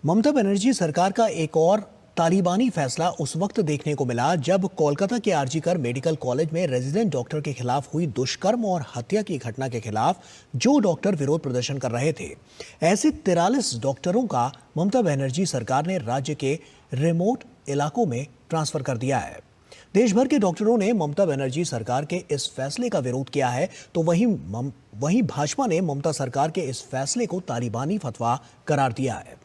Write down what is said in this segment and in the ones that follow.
ममता बनर्जी सरकार का एक और तालिबानी फैसला उस वक्त देखने को मिला जब कोलकाता के आरजीकर मेडिकल कॉलेज में रेजिडेंट डॉक्टर के खिलाफ हुई दुष्कर्म और हत्या की घटना के खिलाफ जो डॉक्टर विरोध प्रदर्शन कर रहे थे, ऐसे 43 डॉक्टरों का ममता बनर्जी सरकार ने राज्य के रिमोट इलाकों में ट्रांसफर कर दिया है। देश भर के डॉक्टरों ने ममता बनर्जी सरकार के इस फैसले का विरोध किया है, तो वहीं भाजपा ने ममता सरकार के इस फैसले को तालिबानी फतवा करार दिया है।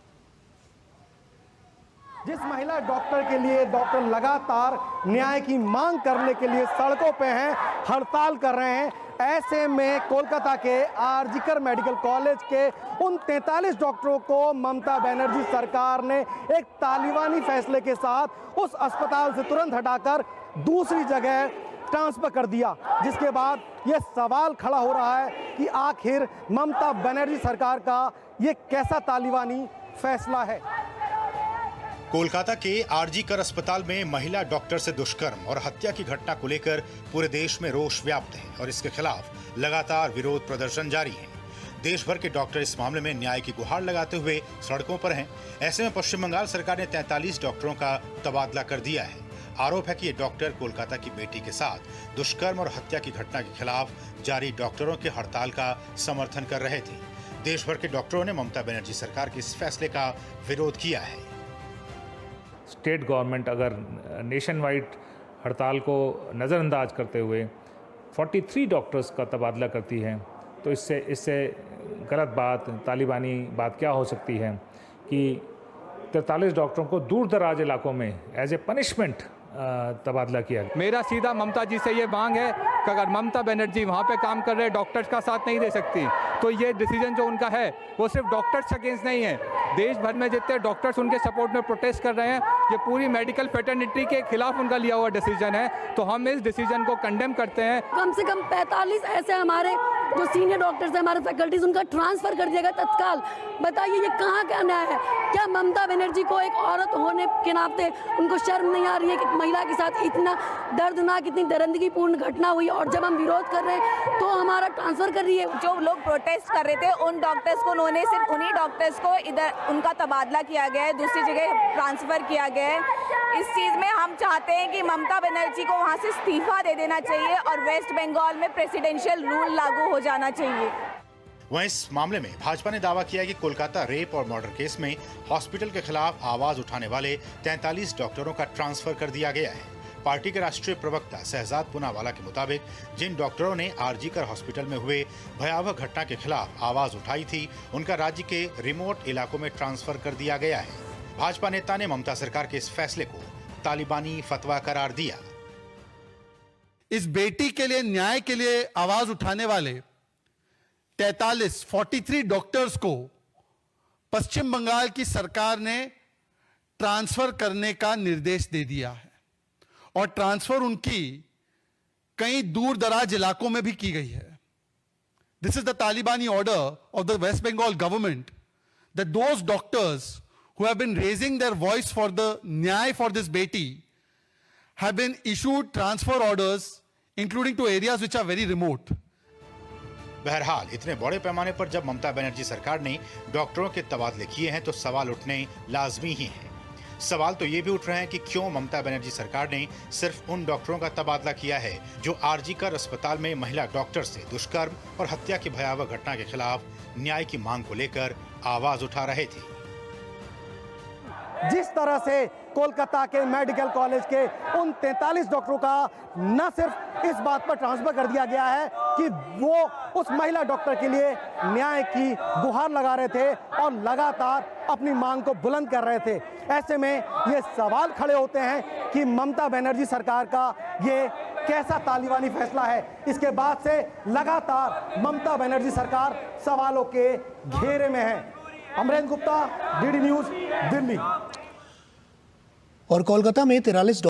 जिस महिला डॉक्टर के लिए डॉक्टर लगातार न्याय की मांग करने के लिए सड़कों पे हैं, हड़ताल कर रहे हैं, ऐसे में कोलकाता के आरजीकर मेडिकल कॉलेज के उन 43 डॉक्टरों को ममता बनर्जी सरकार ने एक तालिबानी फैसले के साथ उस अस्पताल से तुरंत हटाकर दूसरी जगह ट्रांसफर कर दिया, जिसके बाद ये सवाल खड़ा हो रहा है कि आखिर ममता बनर्जी सरकार का ये कैसा तालिबानी फैसला है। कोलकाता के आरजीकर अस्पताल में महिला डॉक्टर से दुष्कर्म और हत्या की घटना को लेकर पूरे देश में रोष व्याप्त है और इसके खिलाफ लगातार विरोध प्रदर्शन जारी है। देश भर के डॉक्टर इस मामले में न्याय की गुहार लगाते हुए सड़कों पर हैं। ऐसे में पश्चिम बंगाल सरकार ने 43 डॉक्टरों का तबादला कर दिया है। आरोप है कि ये डॉक्टर कोलकाता की बेटी के साथ दुष्कर्म और हत्या की घटना के खिलाफ जारी डॉक्टरों के हड़ताल का समर्थन कर रहे थे। देश भर के डॉक्टरों ने ममता बनर्जी सरकार के इस फैसले का विरोध किया है। स्टेट गवर्नमेंट अगर नेशन वाइड हड़ताल को नज़रअंदाज करते हुए 43 डॉक्टर्स का तबादला करती है, तो इससे गलत बात, तालिबानी बात क्या हो सकती है कि 43 डॉक्टरों को दूर दराज इलाकों में एज ए पनिशमेंट तबादला किया। मेरा सीधा ममता जी से ये मांग है कि अगर ममता बनर्जी वहाँ पे काम कर रहे डॉक्टर्स का साथ नहीं दे सकती, तो ये डिसीजन जो उनका है वो सिर्फ डॉक्टर्स अगेंस्ट नहीं है। देश भर में जितने डॉक्टर्स उनके सपोर्ट में प्रोटेस्ट कर रहे हैं, ये पूरी मेडिकल फ्रेटर्निटी के खिलाफ उनका लिया हुआ डिसीजन है, तो हम इस डिसीजन को कंडेम करते हैं। कम से कम 45 ऐसे हमारे जो सीनियर डॉक्टर्स हैं, हमारे फैकल्टीज, उनका ट्रांसफर कर दिया गया तत्काल। बताइए ये कहाँ का न्याय है? क्या ममता बनर्जी को एक औरत होने के नाते उनको शर्म नहीं आ रही है कि महिला के साथ इतना दर्दनाक, इतनी दरिंदगी पूर्ण घटना हुई और जब हम विरोध कर रहे हैं तो हमारा ट्रांसफर कर रही है? जो लोग प्रोटेस्ट कर रहे थे उन डॉक्टर्स को उन्होंने सिर्फ उन्हीं डॉक्टर्स को इधर उनका तबादला किया गया है, दूसरी जगह ट्रांसफर किया गया है। इस चीज़ में हम चाहते हैं कि ममता बनर्जी को वहाँ से इस्तीफा दे देना चाहिए और वेस्ट बंगाल में प्रेसिडेंशियल रूल लागू हो जाना चाहिए। वहीं इस मामले में भाजपा ने दावा किया कि कोलकाता रेप और मर्डर केस में हॉस्पिटल के खिलाफ आवाज उठाने वाले 43 डॉक्टरों का ट्रांसफर कर दिया गया है। पार्टी के राष्ट्रीय प्रवक्ता शहजाद पूनावाला के मुताबिक जिन डॉक्टरों ने आरजीकर हॉस्पिटल में हुए भयावह घटना के खिलाफ आवाज उठाई थी, उनका राज्य के रिमोट इलाकों में ट्रांसफर कर दिया गया है। भाजपा नेता ने ममता सरकार के इस फैसले को तालिबानी फतवा करार दिया। इस बेटी के लिए, न्याय के लिए आवाज उठाने वाले 43 डॉक्टर्स को पश्चिम बंगाल की सरकार ने ट्रांसफर करने का निर्देश दे दिया है और ट्रांसफर उनकी कई दूर दराज इलाकों में भी की गई है। दिस इज द तालिबानी order of the West Bengal government that those doctors who have been raising their voice for the nyay for this beti have been issued transfer orders including to areas which are very remote. बहरहाल इतने बड़े पैमाने पर जब ममता बनर्जी सरकार ने डॉक्टरों के तबादले किए हैं तो सवाल उठने लाजमी ही हैं। सवाल तो ये भी उठ रहे हैं कि क्यों ममता बनर्जी सरकार ने सिर्फ उन डॉक्टरों का तबादला किया है जो आरजीकर अस्पताल में महिला डॉक्टर से दुष्कर्म और हत्या की भयावह घटना के खिलाफ न्याय की मांग को लेकर आवाज उठा रहे थे। जिस तरह से कोलकाता के मेडिकल कॉलेज के उन 43 डॉक्टरों का न सिर्फ इस बात पर ट्रांसफर कर दिया गया है कि वो उस महिला डॉक्टर के लिए न्याय की गुहार लगा रहे थे और लगातार अपनी मांग को बुलंद कर रहे थे, ऐसे में ये सवाल खड़े होते हैं कि ममता बनर्जी सरकार का ये कैसा तालिबानी फैसला है। इसके बाद से लगातार ममता बनर्जी सरकार सवालों के घेरे में है। Amarendra Gupta, DD News, Delhi. और कोलकाता में 43